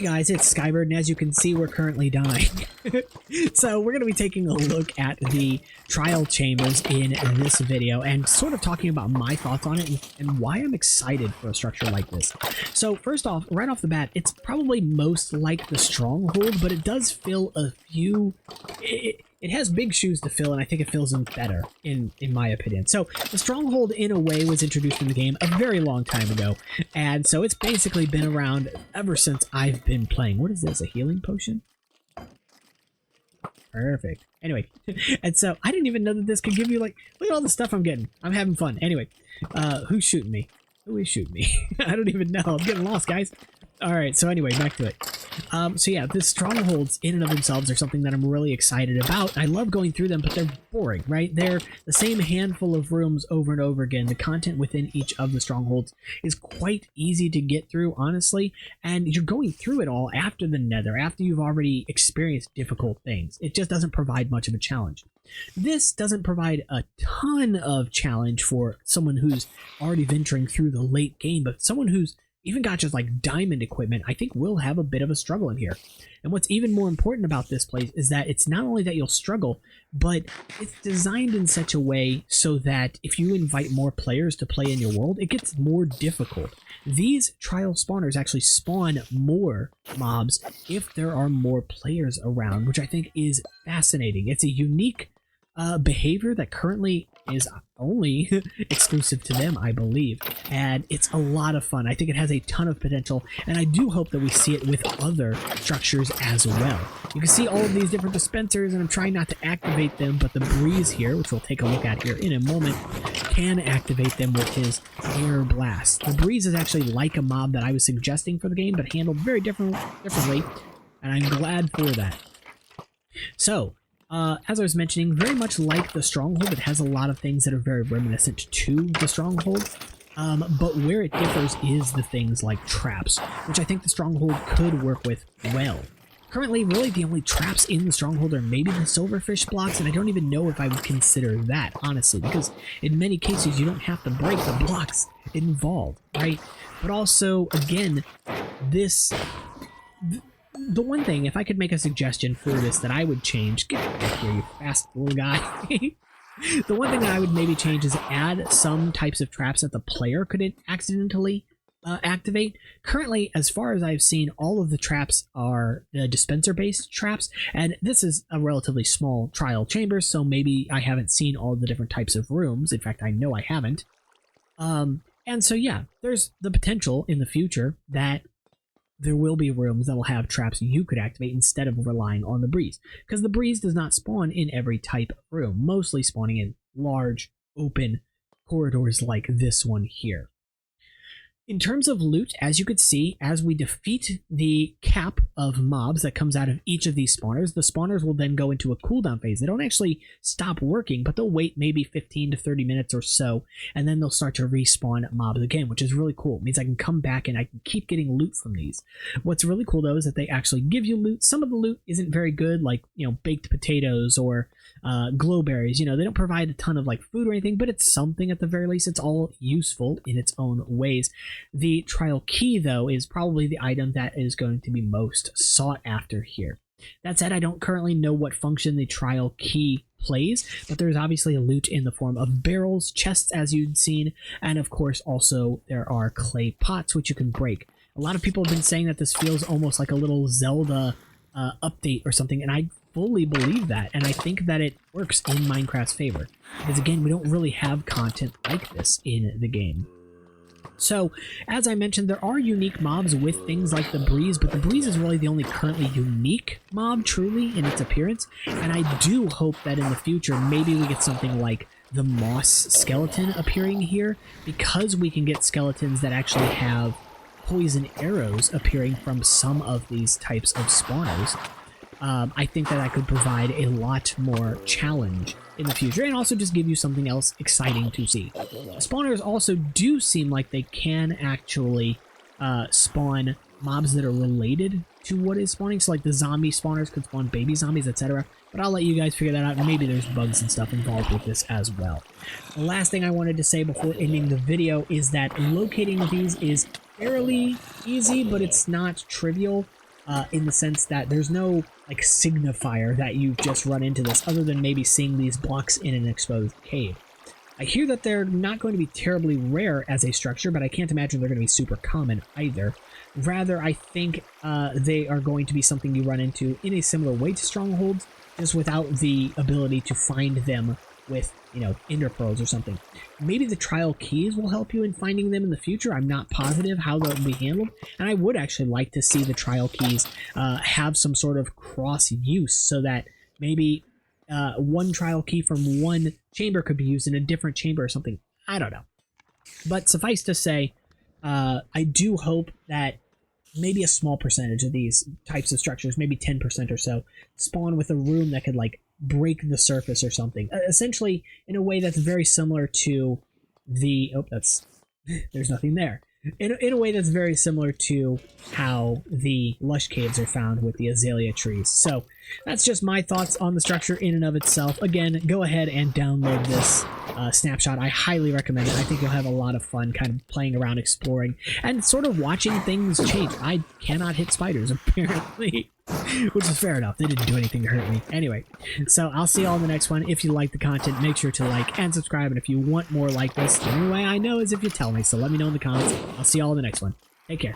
Hey guys, it's Skybird, and as you can see, we're currently dying. So we're going to be taking a look at the trial chambers in this video and sort of talking about my thoughts on it and why I'm excited for a structure like this. So first off, right off the bat, it's probably most like the Stronghold, but it does fill a few... It has big shoes to fill, and I think it fills them better, in my opinion. So, the Stronghold, in a way, was introduced in the game a very long time ago, and so it's basically been around ever since I've been playing. What is this, a healing potion? Perfect. Anyway, and so, I didn't even know that this could give you, like, look at all the stuff I'm getting. I'm having fun. Anyway, who's shooting me? Who is shooting me? I don't even know. I'm getting lost, guys. Alright, so anyway, back to it. So yeah, the Strongholds in and of themselves are something that I'm really excited about. I love going through them, but they're boring, right? They're the same handful of rooms over and over again. The content within each of the Strongholds is quite easy to get through, honestly, and you're going through it all after the Nether, after you've already experienced difficult things. It just doesn't provide much of a challenge. This doesn't provide a ton of challenge for someone who's already venturing through the late game, but someone who's even got just like diamond equipment, I think we'll have a bit of a struggle in here. And what's even more important about this place is that it's not only that you'll struggle, but it's designed in such a way so that if you invite more players to play in your world, it gets more difficult. These trial spawners actually spawn more mobs if there are more players around, which I think is fascinating. It's a unique behavior that currently is only exclusive to them, I believe, and it's a lot of fun. I think it has a ton of potential, and I do hope that we see it with other structures as well. You can see all of these different dispensers, and I'm trying not to activate them, but the Breeze here, which we'll take a look at here in a moment, can activate them with his Air Blast. The Breeze is actually like a mob that I was suggesting for the game, but handled very differently, and I'm glad for that. So, as I was mentioning, very much like the Stronghold, it has a lot of things that are very reminiscent to the Stronghold, but where it differs is the things like traps, which I think the Stronghold could work with well. Currently, really the only traps in the Stronghold are maybe the Silverfish blocks, and I don't even know if I would consider that, honestly, because in many cases you don't have to break the blocks involved, right? But also, again, the one thing, if I could make a suggestion for this that I would change, get back here, you fast little guy. The one thing that I would maybe change is add some types of traps that the player could accidentally activate. Currently, as far as I've seen, all of the traps are dispenser-based traps, and this is a relatively small trial chamber, so maybe I haven't seen all the different types of rooms. In fact, I know I haven't. And so yeah, there's the potential in the future that there will be rooms that will have traps you could activate instead of relying on the Breeze, because the Breeze does not spawn in every type of room, mostly spawning in large, open corridors like this one here. In terms of loot, as you could see, as we defeat the cap of mobs that comes out of each of these spawners, the spawners will then go into a cooldown phase. They don't actually stop working, but they'll wait maybe 15 to 30 minutes or so, and then they'll start to respawn mobs again, which is really cool. It means I can come back and I can keep getting loot from these. What's really cool, though, is that they actually give you loot. Some of the loot isn't very good, like, you know, baked potatoes or glowberries. You know, they don't provide a ton of, like, food or anything, but it's something at the very least. It's all useful in its own ways. The trial key, though, is probably the item that is going to be most sought after here. That said, I don't currently know what function the trial key plays, but there's obviously a loot in the form of barrels, chests as you'd seen, and of course also there are clay pots which you can break. A lot of people have been saying that this feels almost like a little Zelda update or something, and I fully believe that, and I think that it works in Minecraft's favor, because again, we don't really have content like this in the game. So, as I mentioned, there are unique mobs with things like the Breeze, but the Breeze is really the only currently unique mob, truly, in its appearance, and I do hope that in the future, maybe we get something like the Moss skeleton appearing here, because we can get skeletons that actually have poison arrows appearing from some of these types of spawners. I think that could provide a lot more challenge in the future, and also just give you something else exciting to see. Spawners also do seem like they can actually spawn mobs that are related to what is spawning, so like the zombie spawners could spawn baby zombies, etc. But I'll let you guys figure that out. Maybe there's bugs and stuff involved with this as well. The last thing I wanted to say before ending the video is that locating these is fairly easy, but it's not trivial. in the sense that there's no like signifier that you've just run into this other than maybe seeing these blocks in an exposed cave. I hear that they're not going to be terribly rare as a structure, but I can't imagine they're going to be super common either. Rather, I think they are going to be something you run into in a similar way to strongholds, just without the ability to find them with, you know, ender pearls or something. Maybe the trial keys will help you in finding them in the future. I'm not positive how they'll be handled, and I would actually like to see the trial keys have some sort of cross use, so that maybe one trial key from one chamber could be used in a different chamber or something. I don't know. But suffice to say, I do hope that maybe a small percentage of these types of structures, maybe 10% or so, spawn with a room that could like break the surface or something. Essentially in a way that's very similar to the... Oh, there's nothing there. In a way that's very similar to how the lush caves are found with the azalea trees. So that's just my thoughts on the structure in and of itself. Again, go ahead and download this snapshot. I highly recommend it. I think you'll have a lot of fun kind of playing around, exploring, and sort of watching things change. I cannot hit spiders, apparently, which is fair enough. They didn't do anything to hurt me. Anyway, so I'll see you all in the next one. If you like the content, make sure to like and subscribe. And if you want more like this, the only way I know is if you tell me. So let me know in the comments. I'll see you all in the next one. Take care.